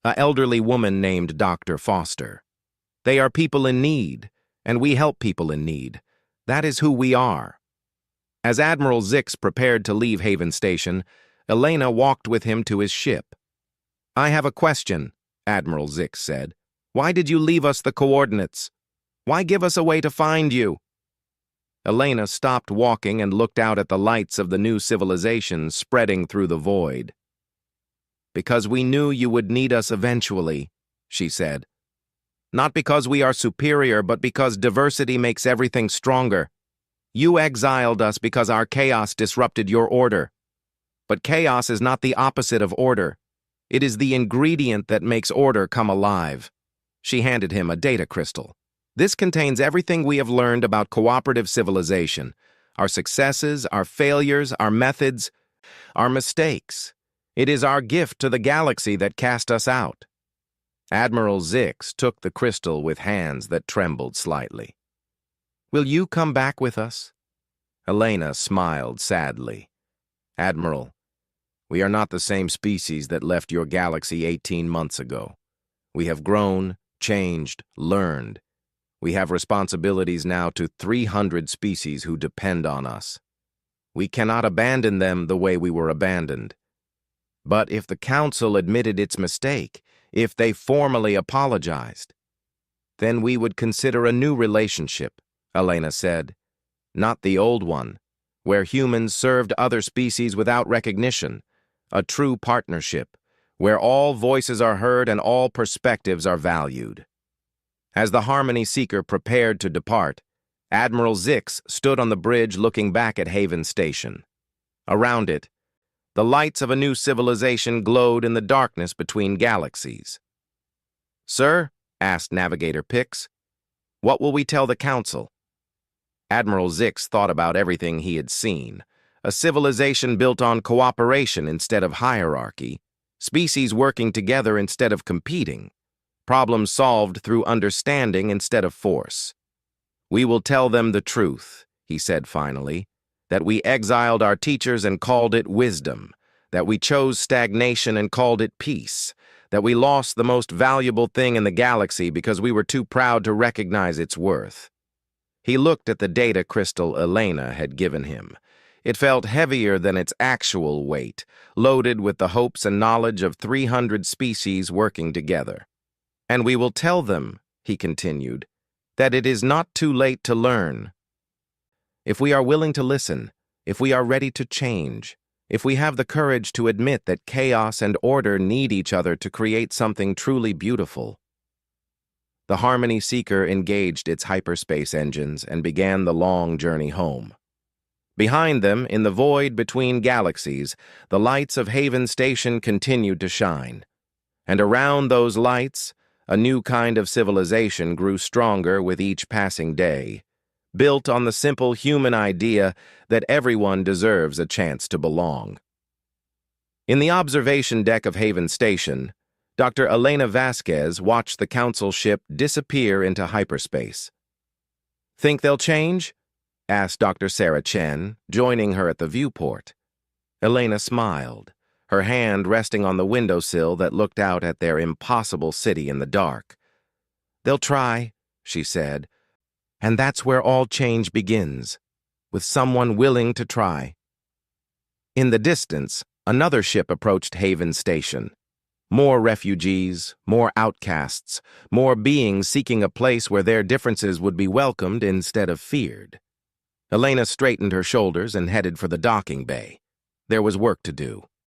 an elderly woman named Dr. Foster. They are people in need, and we help people in need. That is who we are. As Admiral Zix prepared to leave Haven Station, Elena walked with him to his ship. I have a question, Admiral Zix said. Why did you leave us the coordinates? Why give us a way to find you? Elena stopped walking and looked out at the lights of the new civilization spreading through the void. Because we knew you would need us eventually, she said. Not because we are superior, but because diversity makes everything stronger. You exiled us because our chaos disrupted your order. But chaos is not the opposite of order. It is the ingredient that makes order come alive. She handed him a data crystal. This contains everything we have learned about cooperative civilization, our successes, our failures, our methods, our mistakes. It is our gift to the galaxy that cast us out. Admiral Zix took the crystal with hands that trembled slightly. Will you come back with us? Elena smiled sadly. Admiral, we are not the same species that left your galaxy 18 months ago. We have grown, changed, learned. We have responsibilities now to 300 species who depend on us. We cannot abandon them the way we were abandoned. But if the Council admitted its mistake, if they formally apologized, then we would consider a new relationship, Elena said. Not the old one, where humans served other species without recognition, a true partnership, where all voices are heard and all perspectives are valued. As the Harmony Seeker prepared to depart, Admiral Zix stood on the bridge looking back at Haven Station. Around it, the lights of a new civilization glowed in the darkness between galaxies. "Sir," asked Navigator Pix, "what will we tell the Council?" Admiral Zix thought about everything he had seen. A civilization built on cooperation instead of hierarchy, species working together instead of competing, problems solved through understanding instead of force. "We will tell them the truth," he said finally, "that we exiled our teachers and called it wisdom, that we chose stagnation and called it peace, that we lost the most valuable thing in the galaxy because we were too proud to recognize its worth." He looked at the data crystal Elena had given him. It felt heavier than its actual weight, loaded with the hopes and knowledge of 300 species working together. "And we will tell them," he continued, "that it is not too late to learn. If we are willing to listen, if we are ready to change, if we have the courage to admit that chaos and order need each other to create something truly beautiful." The Harmony Seeker engaged its hyperspace engines and began the long journey home. Behind them, in the void between galaxies, the lights of Haven Station continued to shine. And around those lights, a new kind of civilization grew stronger with each passing day, built on the simple human idea that everyone deserves a chance to belong. In the observation deck of Haven Station, Dr. Elena Vasquez watched the Council ship disappear into hyperspace. "Think they'll change?" asked Dr. Sarah Chen, joining her at the viewport. Elena smiled, her hand resting on the windowsill that looked out at their impossible city in the dark. "They'll try," she said, "and that's where all change begins, with someone willing to try." In the distance, another ship approached Haven Station. More refugees, more outcasts, more beings seeking a place where their differences would be welcomed instead of feared. Elena straightened her shoulders and headed for the docking bay. There was work to do.